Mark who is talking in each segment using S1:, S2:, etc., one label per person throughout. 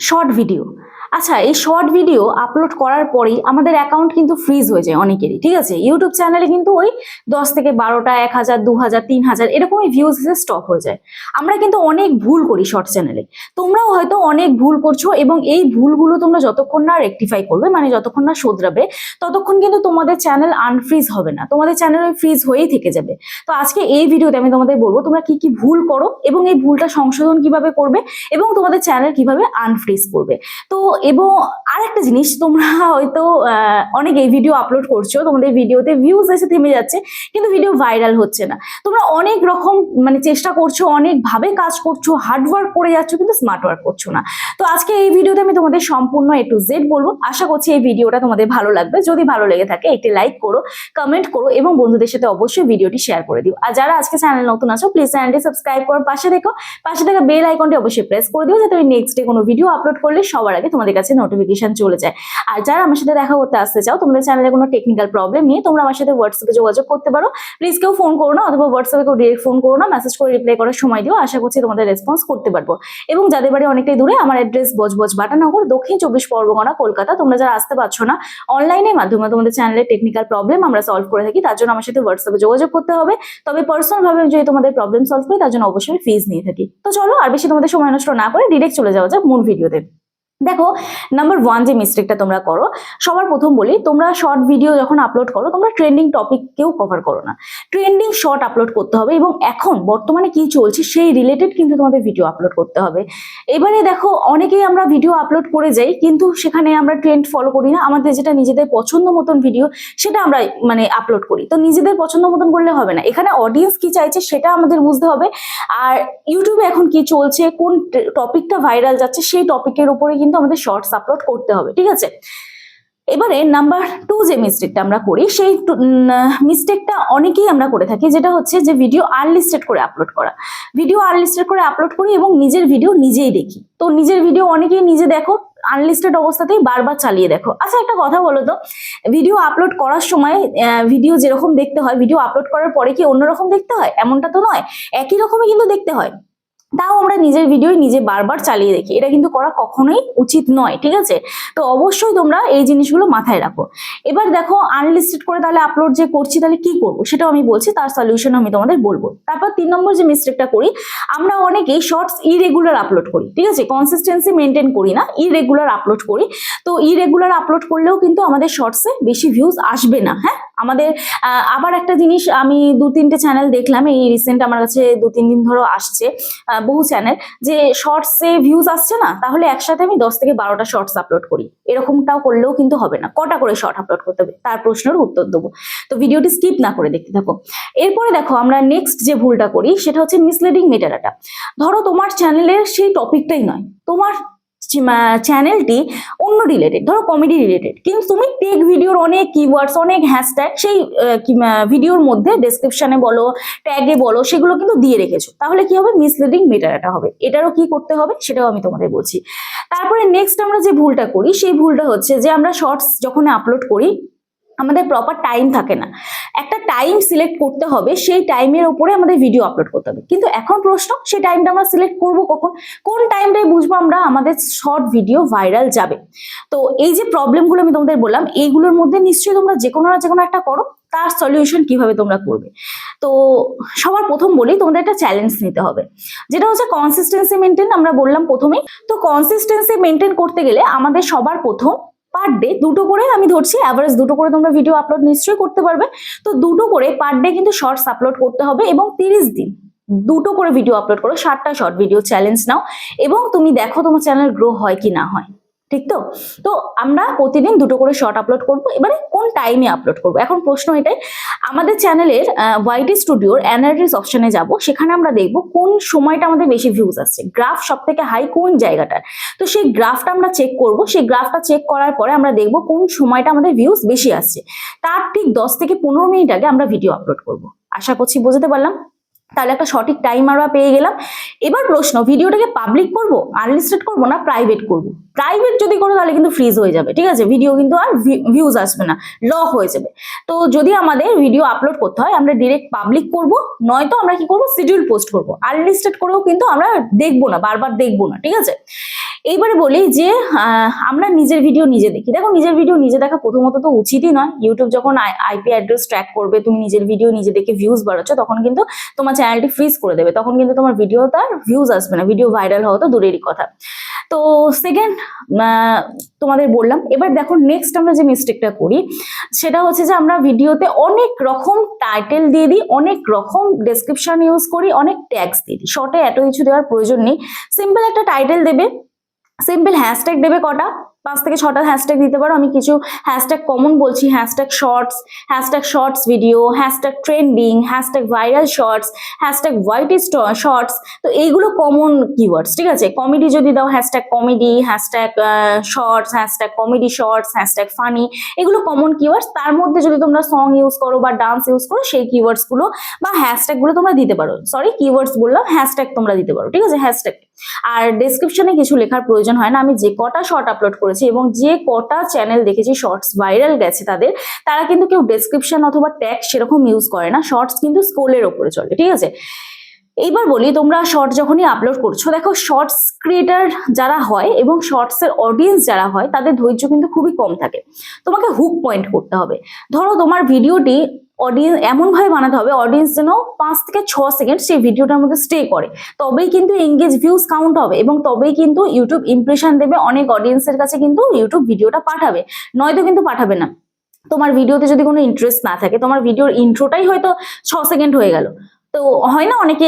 S1: Short video. আচ্ছা, এই short video upload করার পরেই আমাদের অ্যাকাউন্ট কিন্তু ফ্রিজ হয়ে যায় অনেকেরই, ঠিক আছে। ইউটিউব চ্যানেলে কিন্তু ওই 10 থেকে 12টা, 1000, 2000, 3000 এরকমই ভিউজ এসে স্টপ হয়ে যায়। আমরা কিন্তু অনেক ভুল করি শর্ট চ্যানেলে। তোমরাও হয়তো অনেক ভুল করছো, এবং এই ভুলগুলো তোমরা যতক্ষণ না রেকটিফাই করবে, মানে যতক্ষণ না শোধরাবে, ততক্ষণ কিন্তু তোমাদের চ্যানেল আনফ্রিজ হবে না, তোমাদের চ্যানেল ওই ফ্রিজ হয়েই থেকে যাবে। তো আজকে এই ভিডিওতে আমি তোমাদের বলবো তোমরা কি কি ভুল করো এবং এই ভুলটা সংশোধন কিভাবে করবে এবং তোমাদের চ্যানেল কিভাবে আনফ্রিজ করবে। তো এবং আরেকটা জিনিস, তোমরা হয়তো অনেক এই ভিডিও আপলোড করছো, তোমাদের ভিডিওতে ভিউজ এসে থেমে যাচ্ছে, কিন্তু ভিডিও ভাইরাল হচ্ছে না। তোমরা অনেক রকম মানে চেষ্টা করছো, অনেকভাবে কাজ করছো, হার্ড ওয়ার্ক করে যাচ্ছ, কিন্তু স্মার্ট ওয়ার্ক করছো না। তো আজকে এই ভিডিওতে আমি তোমাদের সম্পূর্ণ A to Z বলবো। আশা করছি এই ভিডিওটা তোমাদের ভালো লাগবে। যদি ভালো লেগে থাকে একটি লাইক করো, কমেন্ট করো এবং বন্ধুদের সাথে অবশ্যই ভিডিওটি শেয়ার করে দিও। আর যারা আজকে চ্যানেল নতুন আছো, প্লিজ চ্যানেলটি সাবস্ক্রাইব করো, পাশে থাকা বেল আইকনটি অবশ্যই প্রেস করে দিও, যাতে আমি নেক্সট ডে কোনো ভিডিও আপলোড করলে সবার আগে তোমাদের কাছে নোটিফিকেশন চলে যায়। আর যারা আমার সাথে দেখা করতে আসতে চাও, তোমাদের চ্যানেলে কোনো টেকনিক্যাল প্রবলেম নিয়ে, তোমরা আমার সাথে হোয়াটসঅ্যাপে যোগাযোগ করতে পারো। প্লিজ কেউ ফোন করো না, অথবা হোয়াটসঅ্যাপে কেউ ডিরেক্ট ফোন করো না, মেসেজ করে রিপ্লাই করার সময় দিও। আশা করছি তোমাদের রেসপন্স করতে পারবো। এবং যাদের বাড়ি অনেকটাই দূরে, আমার অ্যাড্রেস বজবজ বাটানগর, দক্ষিণ 24 পরগনা, কলকাতা। তোমরা যারা আসতে পারছো না, অনলাইনের মাধ্যমে তোমাদের চ্যানেলের টেকনিক্যাল প্রবলেম আমরা সলভ করে থাকি। তার জন্য আমার সাথে হোয়াটসঅ্যাপে যোগাযোগ করতে হবে। তবে পার্সোনাল ভাবে যদি তোমাদের প্রবলেম সলভ করি, তার জন্য অবশ্যই ফিজ নিয়ে থাকি। তো চলো আর বেশি তোমাদের সময় নষ্ট না করে ডিরেক্ট চলে যাওয়া যাক মূল ভিডিওতে। দেখো, নাম্বার 1 যে মিস্টেকটা তোমরা করো, সবার প্রথম বলি, তোমরা শর্ট ভিডিও যখন আপলোড করো, তোমরা ট্রেন্ডিং টপিক কেউ কভার করো না। ট্রেন্ডিং শর্ট আপলোড করতে হবে, এবং এখন বর্তমানে কি চলছে সেই রিলেটেড কিন্তু তোমাদের ভিডিও আপলোড করতে হবে। এবারে দেখো, অনেকেই আমরা ভিডিও আপলোড করে যাই, কিন্তু সেখানে আমরা ট্রেন্ড ফলো করি না। আমাদের যেটা নিজেদের পছন্দ মতন ভিডিও, সেটা আমরা মানে আপলোড করি। তো নিজেদের পছন্দ মতন করলে হবে না, এখানে অডিয়েন্স কি চাইছে সেটা আমাদের বুঝতে হবে। আর ইউটিউবে এখন কি চলছে, কোন টপিকটা ভাইরাল যাচ্ছে, সেই টপিকের উপরে কিন্তু আমাদের শর্টস আপলোড করতে হবে, ঠিক আছে। এবারে নাম্বার 2 যে মিস্টেকটা আমরা করি, সেই মিস্টেকটা অনেকেই আমরা করে থাকি, যেটা হচ্ছে যে ভিডিও আনলিস্টেড করে আপলোড করা। ভিডিও আনলিস্টেড করে আপলোড করি এবং নিজের ভিডিও নিজেই দেখি। তো নিজের ভিডিও অনেকেই নিজে দেখো, আনলিস্টেড অবস্থাতেই বারবার চালিয়ে দেখো। আচ্ছা, একটা কথা বলো তো, ভিডিও আপলোড করার সময় ভিডিও যেরকম দেখতে হয়, ভিডিও আপলোড করার পরে কি অন্যরকম দেখতে হয়? এমনটা তো নয়, একই রকমই কিন্তু দেখতে হয়। তাও আমরা নিজের ভিডিও নিজে বারবার চালিয়ে দেখি, এটা কিন্তু করা কখনোই উচিত নয়, ঠিক আছে। তো অবশ্যই তোমরা এই জিনিসগুলো মাথায় রাখো। এবার দেখো, আনলিস্টেড করে তাহলে আপলোড যে করছি, তাহলে কি করবো সেটাও আমি বলছি, তার সলিউশন আমি তোমাদের বলবো। তারপর 3 নম্বর যে মিস্টেকটা করি, আমরা অনেকেই শর্টস ইরেগুলার আপলোড করি, ঠিক আছে। কনসিস্টেন্সি মেনটেন করি না, ইরেগুলার আপলোড করি। তো ইরেগুলার আপলোড করলেও কিন্তু আমাদের শর্টসে বেশি ভিউজ আসবে না। হ্যাঁ, আমাদের আবার একটা জিনিস, আমি 2-3টে চ্যানেল দেখলাম, এই রিসেন্ট আমার কাছে 2-3 দিন ধরে আসছে বহু চ্যানেল, যে শর্টসে ভিউজ আসছে না, তাহলে একসাথে আমি 10 থেকে 12টা শর্টস আপলোড করি। এরকমটাও করলেও কিন্তু হবে না, কটা করে শর্ট আপলোড করতে হবে তার প্রশ্নের উত্তর দেবো। তো ভিডিওটি স্কিপ না করে দেখতে থাকো। এরপরে দেখো, আমরা নেক্সট যে ভুলটা করি, সেটা হচ্ছে মিসলিডিং মেটাডাটা। ধরো তোমার চ্যানেলের সেই টপিকটাই নয়, তোমার চ্যানেলটি অন্য রিলেটেড, ধরো কমেডি রিলেটেড, কিন্তু তুমি টেক ভিডিওর অনেক কিওয়ার্ডস, অনেক হ্যাশট্যাগ সেই ভিডিওর মধ্যে ডেসক্রিপশনে বলো, ট্যাগে বলো, সেগুলো কিন্তু দিয়ে রেখেছো। তাহলে কি হবে? মিসলিডিং মেটাডাটা হবে। এটারও কি করতে হবে সেটাও আমি তোমাদের বলছি। তারপরে নেক্সট আমরা যে ভুলটা করি, সেই ভুলটা হচ্ছে যে আমরা শর্টস যখন আপলোড করি, আমাদের প্রপার টাইম থাকে না। একটা টাইম সিলেক্ট করতে হবে, সেই টাইমের উপরে আমাদের ভিডিও আপলোড করতে হবে। কিন্তু এখন প্রশ্ন, সেই টাইমটা আমরা সিলেক্ট করবো কখন? কোন টাইমটাই বুঝবো আমরা আমাদের শর্ট ভিডিও ভাইরাল যাবে? তো এই যে প্রবলেমগুলো আমি তোমাদের বললাম, এইগুলোর মধ্যে নিশ্চয়ই তোমরা যে কোনো না যে কোনো একটা করো। তার সলিউশন কিভাবে তোমরা করবে? তো সবার প্রথম বলি, তোমাদের একটা চ্যালেঞ্জ নিতে হবে, যেটা হচ্ছে কনসিস্টেন্সি মেনটেন। আমরা বললাম প্রথমেই, তো কনসিস্টেন্সি মেনটেন করতে গেলে আমাদের সবার প্রথম পার ডে 2টো করে, আমি ধরছি অ্যাভারেজ 2টো করে তোমরা ভিডিও আপলোড নিশ্চয়ই করতে পারবে। তো 2টো করে পার ডে কিন্তু শর্টস আপলোড করতে হবে, এবং 30 দিন 2টো করে ভিডিও আপলোড করো, 60টা শর্ট ভিডিও চ্যালেঞ্জ নাও, এবং তুমি দেখো তোমার চ্যানেল গ্রো হয় কি না হয়, ঠিক তো? তো আমরা প্রতিদিন 2টো করে শর্ট আপলোড করব। এবারে কোন টাইমে আপলোড করব, এখন প্রশ্ন এটাই। আমাদের চ্যানেলের ওয়াইটি স্টুডিওর অ্যানালিটিক্স অপশনে যাব, সেখানে আমরা দেখব কোন সময়টা আমাদের বেশি ভিউজ আসছে, গ্রাফ সব থেকে হাই কোন জায়গাটার। তো সেই গ্রাফটা আমরা চেক করব। সেই গ্রাফটা চেক করার পরে আমরা দেখব কোন সময়টা আমাদের ভিউজ বেশি আসছে, তার ঠিক 10 থেকে 15 মিনিট আগে আমরা ভিডিও আপলোড করব। আশা করছি বুঝতে পারলাম। তাহলে একটা সঠিক টাইম আমরা পেয়ে গেলাম। এবার প্রশ্ন, ভিডিওটাকে পাবলিক করব, আনলিস্টেড করব, না প্রাইভেট করব? প্রাইভেট যদি করো তাহলে কিন্তু ফ্রিজ হয়ে যাবে, ঠিক আছে। ভিডিও কিন্তু আর ভিউজ আসবে না, লক হয়ে যাবে। তো যদি আমাদের ভিডিও আপলোড করতে হয়, আমরা ডিরেক্ট পাবলিক করব, নয়তো আমরা কি করব? শিডিউল পোস্ট করব। আনলিস্টেড করেও কিন্তু আমরা দেখবো না, বারবার দেখবো না, ঠিক আছে। এইবারে বলি যে আমরা নিজের ভিডিও নিজে দেখি। দেখো, নিজের ভিডিও নিজে দেখা প্রথমত তো উচিতই নয়। ইউটিউব যখন আইপি অ্যাড্রেস ট্র্যাক করবে, তুমি নিজের ভিডিও নিজে দেখে ভিউজ বাড়াচ্ছ, তখন কিন্তু তোমার চ্যানেলটি ফ্রিজ করে দেবে, তখন কিন্তু তোমার ভিডিও তার ভিউজ আসবে না, ভিডিও ভাইরাল হওয়া তো দূরেরই কথা। তো সেকেন্ড তোমাদের বললাম। এবার দেখো নেক্সট আমরা যে মিস্টেকটা করি সেটা হচ্ছে যে আমরা ভিডিওতে অনেক রকম টাইটেল দিয়ে দিই, অনেক রকম ডেসক্রিপশন ইউজ করি, অনেক ট্যাগস দিয়ে দিই। শর্টে এত কিছু দেওয়ার প্রয়োজন নেই। সিম্পল একটা টাইটেল দেবে, সিম্পল হ্যাশট্যাগ দেবে কটা, 5 থেকে 6টা হ্যাশট্যাগ দিতে পারো। আমি কিছু হ্যাশট্যাগ কমন বলছি: hashtag shorts video, hashtag trending, hashtag viral shorts, hashtag white shorts. তো এইগুলো কমন কিওয়ার্ডস, ঠিক আছে? কমেডি যদি দাও, hashtag comedy, hashtag shorts, hashtag comedy shorts, hashtag funny, এগুলো কমন কিওয়ার্ডস। তার মধ্যে যদি তোমরা সং ইউজ করো বা ডান্স ইউজ করো, সেই কিওয়ার্ডস গুলো বা হ্যাশট্যাগ গুলো তোমরা দিতে পারো। সরি, কিওয়ার্ডস বললাম, হ্যাশট্যাগ তোমরা দিতে পারো, ঠিক আছে? হ্যাশট্যাগ। আর ডেসক্রিপশনে কিছু লেখার প্রয়োজন হয় না। আমি যে কটা শর্ট আপলোড করেছি এবং যে কটা চ্যানেল দেখেছি শর্টস ভাইরাল গেছে তারা কিন্তু কেউ ডেসক্রিপশন অথবা ট্যাগ সেরকম ইউজ করে না। শর্টস কিন্তু স্ক্রোলের ওপরে চলে, ঠিক আছে? এইবার বলি, তোমরা শর্ট যখনই আপলোড করছো, দেখো শর্টস ক্রিয়েটার যারা হয় এবং শর্টস এর অডিয়েন্স যারা হয় তাদের ধৈর্য কিন্তু খুবই কম থাকে। তোমাকে হুক পয়েন্ট করতে হবে। ধরো তোমার ভিডিওটি অডিয়েন্স এমন ভাবে বানাতে হবে অডিয়েন্স যেন 5 থেকে 6 সেকেন্ড সেই ভিডিওটার মধ্যে স্টে করে, তবেই কিন্তু এঙ্গেজ ভিউজ কাউন্ট হবে এবং তবেই কিন্তু ইউটিউব ইমপ্রেশন দেবে, অনেক অডিয়েন্সের কাছে কিন্তু ইউটিউব ভিডিওটা পাঠাবে, নয়তো কিন্তু পাঠাবে না। তোমার ভিডিওতে যদি কোনো ইন্টারেস্ট না থাকে, তোমার ভিডিওর ইন্ট্রোটাই হয়তো 6 সেকেন্ড হয়ে গেল, তো হয় না অনেকে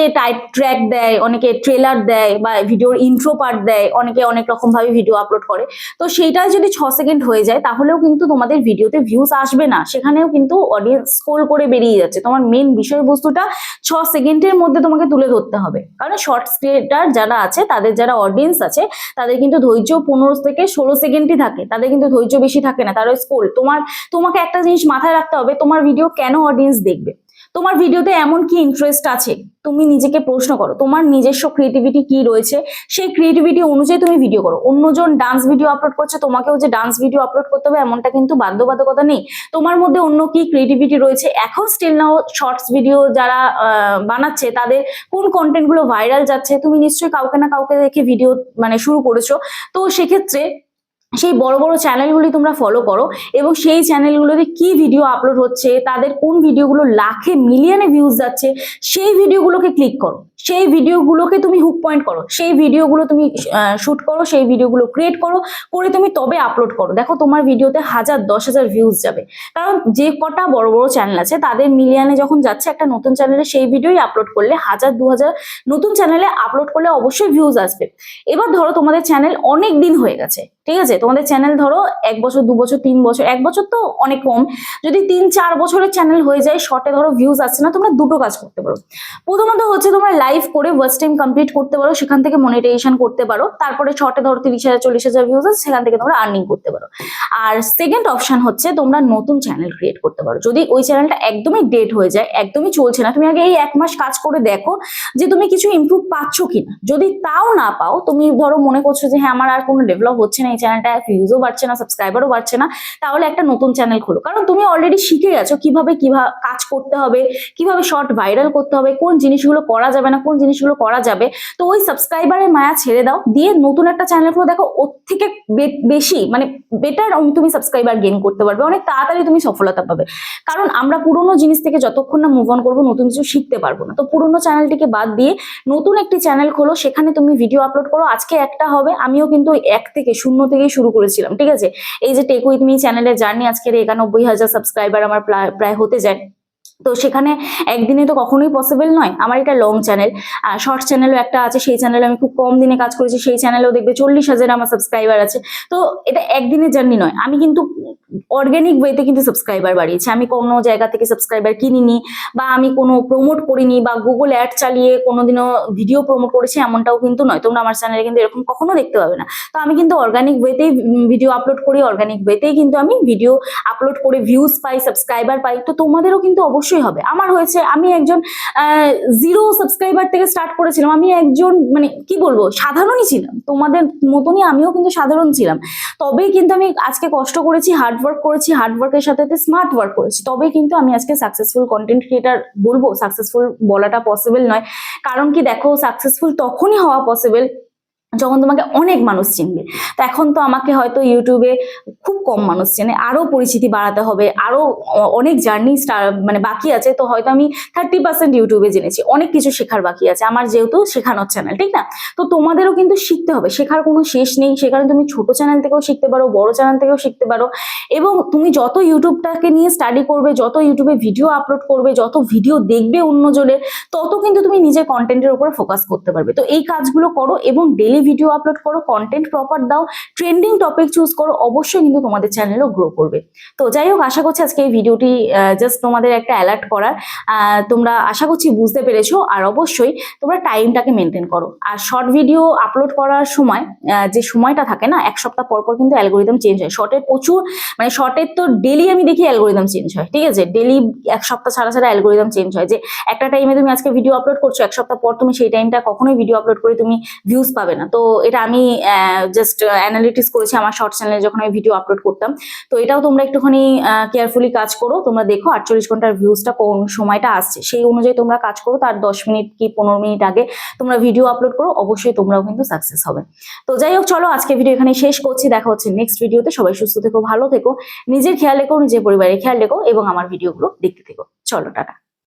S1: ট্র্যাক দেয়, অনেকে ট্রেলার দেয় বা ভিডিওর ইন্ট্রো পার্ট দেয়, অনেকে অনেক রকম ভাবে ভিডিও আপলোড করে। তো সেইটাই যদি 6 সেকেন্ড হয়ে যায় তাহলেও কিন্তু তোমাদের ভিডিওতে ভিউজ আসবে না, সেখানেও কিন্তু অডিয়েন্স স্ক্রোল করে বেরিয়ে যাচ্ছে। তোমার মেন বিষয়বস্তুটা 6 সেকেন্ডের মধ্যে তোমাকে তুলে ধরতে হবে, কারণ শর্টস ক্রিয়েটার যারা আছে, তাদের যারা অডিয়েন্স আছে, তাদের কিন্তু ধৈর্য 15 থেকে 16 সেকেন্ডই থাকে, তাদের কিন্তু ধৈর্য বেশি থাকে না, তারা স্ক্রোল। তোমাকে একটা জিনিস মাথায় রাখতে হবে, তোমার ভিডিও কেন অডিয়েন্স দেখবে, তোমার ভিডিওতে এমন কি ইন্টারেস্ট আছে, তুমি নিজেকে প্রশ্ন করো। তোমার নিজস্ব ক্রিয়েটিভিটি কি রয়েছে, সেই ক্রিয়েটিভিটি অনুযায়ী তুমি ভিডিও করো। অন্যজন ডান্স ভিডিও আপলোড করছে, তোমাকেও যে ডান্স ভিডিও আপলোড করতে হবে এমনটা কিন্তু বাধ্যবাধকতা নেই। তোমার মধ্যে অন্য কি ক্রিয়েটিভিটি রয়েছে, এখন স্টিল নাও শর্টস ভিডিও যারা বানাচ্ছে তাদের কোন কন্টেন্ট গুলো ভাইরাল যাচ্ছে, তুমি নিশ্চয়ই কাউকে না কাউকে দেখে ভিডিও শুরু করেছো। তো সেক্ষেত্রে সেই বড় বড় চ্যানেলগুলি তোমরা ফলো করো এবং সেই চ্যানেলগুলোতে কি ভিডিও আপলোড হচ্ছে, তাদের কোন ভিডিওগুলো লাখে মিলিয়নে ভিউজ যাচ্ছে, সেই ভিডিওগুলোকে ক্লিক করো, সেই ভিডিওগুলোকে তুমি হুক পয়েন্ট করো, সেই ভিডিওগুলো তুমি শুট করো, সেই ভিডিওগুলো ক্রিয়েট করো, করে তুমি তবে আপলোড করো। দেখো তোমার ভিডিওতে 1000 10,000 ভিউজ যাবে, কারণ যে কটা বড় বড় চ্যানেল আছে তাদের মিলিয়নে যখন যাচ্ছে, একটা নতুন চ্যানেলে সেই ভিডিওই আপলোড করলে 1000 2000 নতুন চ্যানেলে আপলোড করলে অবশ্যই ভিউজ আসবে। এবার ধরো তোমাদের চ্যানেল অনেক দিন হয়ে গেছে, ঠিক আছে? তোমাদের চ্যানেল ধরো 1 বছর 2 বছর 3 বছর, 1 বছর তো অনেক কম, যদি 3-4 বছরের চ্যানেল হয়ে যায়, শর্টে ধরো ভিউজ আসছে না, তোমরা দুটো কাজ করতে পারো। প্রথমত হচ্ছে তোমরা লাইভ করে ওয়াচ টাইম কমপ্লিট করতে পারো, সেখান থেকে মনিটাইজেশন করতে পারো। তারপরে শর্টে ধরো 30,000 40,000 ভিউজ আছে, সেখান থেকে তোমরা আর্নিং করতে পারো। আর সেকেন্ড অপশন হচ্ছে তোমরা নতুন চ্যানেল ক্রিয়েট করতে পারো। যদি ওই চ্যানেলটা একদমই ডেড হয়ে যায়, একদমই চলছে না, তুমি আগে এই 1 মাস কাজ করে দেখো যে তুমি কিছু ইমপ্রুভ পাচ্ছ কিনা। যদি তাও না পাও, তুমি ধরো মনে করছো যে হ্যাঁ আমার আর কোনো ডেভেলপ হচ্ছে না, এই চ্যানেলটা ভিউজও বাড়ছে না, সাবস্ক্রাইবারও বাড়ছে না, তাহলে একটা নতুন চ্যানেল খোলো। কারণ তুমি অলরেডি শিখে গেছো কিভাবে কাজ করতে হবে, কিভাবে শর্ট ভাইরাল করতে হবে, কোন জিনিসগুলো করা যাবে না, কোন জিনিসগুলো করা যাবে। তো ওই সাবস্ক্রাইবারের মায়া ছেড়ে দাও, দিয়ে নতুন একটা চ্যানেল খুলে দেখো, ওর থেকে বেশি বেটার তুমি সাবস্ক্রাইবার গেইন করতে পারবে, অনেক তাড়াতাড়ি তুমি সফলতা পাবে। কারণ আমরা পুরোনো জিনিস থেকে যতক্ষণ না মুভ অন করবো, নতুন কিছু শিখতে পারবো না। তো পুরোনো চ্যানেলটিকে বাদ দিয়ে নতুন একটি চ্যানেল খোলো, সেখানে তুমি ভিডিও আপলোড করো। আজকে একটা হবে, আমিও কিন্তু 1 থেকে 0 থেকেই শুরু করেছিলাম, ঠিক আছে? এই যে টেক উইথ মি চ্যানেলের জার্নি, আজকের 91,000 সাবস্ক্রাইবার আমার প্রায় হতে যায়। তো সেখানে একদিনে তো কখনোই পসিবল নয়। আমার এটা লং চ্যানেল, শর্ট চ্যানেলও একটা আছে, সেই চ্যানেলে আমি খুব কম দিনে কাজ করেছি, সেই চ্যানেলেও দেখবে 40,000 আমার সাবস্ক্রাইবার আছে। তো এটা একদিনের জার্নি নয়, আমি কিন্তু অর্গানিক ওয়েতে কিন্তু সাবস্ক্রাইবার বাড়িয়েছি। আমি কোনো জায়গা থেকে সাবস্ক্রাইবার কিনিনি, বা আমি কোনো প্রমোট করিনি, বা গুগল অ্যাড চালিয়ে কোনোদিনও ভিডিও প্রমোট করেছি এমনটাও কিন্তু নয়। তোমরা আমার চ্যানেলে কিন্তু এরকম কখনো দেখতে পাবে না। তো আমি কিন্তু অর্গানিক ওয়েতেই ভিডিও আপলোড করি, অর্গানিক ওয়েতেই কিন্তু আমি ভিডিও আপলোড করে ভিউজ পাই, সাবস্ক্রাইবার পাই। তো তোমাদেরও কিন্তু অবশ্যই হবে। আমার হয়েছে, আমি একজন 0 সাবস্ক্রাইবার থেকে স্টার্ট করেছিলাম, আমি একজন কি বলবো, সাধারণই ছিলাম, তোমাদের মতনই আমিও কিন্তু সাধারণ ছিলাম। তবেই কিন্তু আমি আজকে কষ্ট করেছি, হার্ড ওয়ার্ক করেছি, হার্ড ওয়ার্কের সাথে স্মার্ট ওয়ার্ক করেছি, তবেই কিন্তু আমি আজকে সাকসেসফুল কন্টেন্ট ক্রিয়েটার বলবো। সাকসেসফুল বলাটা পসিবল নয়, কারণ কি দেখো, সাকসেসফুল তখনই হওয়া পসিবল যখন তোমাকে অনেক মানুষ চিনবে। তো এখন তো আমাকে হয়তো ইউটিউবে খুব কম মানুষ চেনে, আরো পরিচিতি বাড়াতে হবে, আরো অনেক জার্নি মানে বাকি আছে। তো হয়তো আমি 30% ইউটিউবে জেনেছি, অনেক কিছু শেখার বাকি আছে আমার, যেহেতু শেখানোর চ্যানেল, ঠিক না? তো তোমাদেরও কিন্তু শিখতে হবে, শেখার কোনো শেষ নেই। সেখানে তুমি ছোট চ্যানেল থেকেও শিখতে পারো, বড় চ্যানেল থেকেও শিখতে পারো। এবং তুমি যত ইউটিউবটাকে নিয়ে স্টাডি করবে, যত ইউটিউবে ভিডিও আপলোড করবে, যত ভিডিও দেখবে অন্যজনের, তত কিন্তু তুমি নিজের কন্টেন্টের উপরে ফোকাস করতে পারবে। তো এই কাজগুলো করো এবং ডেলি ভিডিও আপলোড করো, কন্টেন্ট প্রপার দাও, ট্রেন্ডিং টপিক চুজ করো, অবশ্যই কিন্তু তোমাদের চ্যানেলও গ্রো করবে। তো যাই হোক, আশা করছি আজকে এই ভিডিওটি জাস্ট তোমাদের একটা অ্যালার্ট করার, তোমরা আশা করছি বুঝতে পেরেছো। আর অবশ্যই তোমরা টাইমটাকে মেনটেন করো। আর শর্ট ভিডিও আপলোড করার সময় যে সময়টা থাকে না, এক সপ্তাহ পর পর কিন্তু অ্যালগোরিদম চেঞ্জ হয়। শর্টের প্রচুর, মানে শর্টের তো ডেলি আমি দেখি অ্যালগোরিদম চেঞ্জ হয়, ঠিক আছে? ডেলি এক সপ্তাহ ছাড়া ছাড়া অ্যালগোরিদম চেঞ্জ হয়, যে একটা টাইমে তুমি আজকে ভিডিও আপলোড করছো, এক সপ্তাহ পর তুমি সেই টাইমটা কখনোই ভিডিও আপলোড করে তুমি ভিউজ পাবে না। তো এটা আমি জাস্ট অ্যানালিটিক্স করেছি আমার শর্ট চ্যানেলে যখন আমি ভিডিও আপলোড করতাম। তো এটাও তোমরা একটুখানি কেয়ারফুলি কাজ করো। তোমরা দেখো 48 ঘন্টার ভিউজটা কোন সময়টা আসছে, সেই অনুযায়ী তোমরা কাজ করো। তার 10 মিনিট কি 15 মিনিট আগে তোমরা ভিডিও আপলোড করো, অবশ্যই তোমরাও কিন্তু সাকসেস হবে। তো যাই হোক, চলো আজকে ভিডিও এখানে শেষ করছি। দেখা হচ্ছে নেক্সট ভিডিওতে। সবাই সুস্থ থেকো, ভালো থেকো, নিজের খেয়াল রেখো, নিজের পরিবারের খেয়াল রেখো এবং আমার ভিডিওগুলো দেখতে থেকো। চলো, টাটা।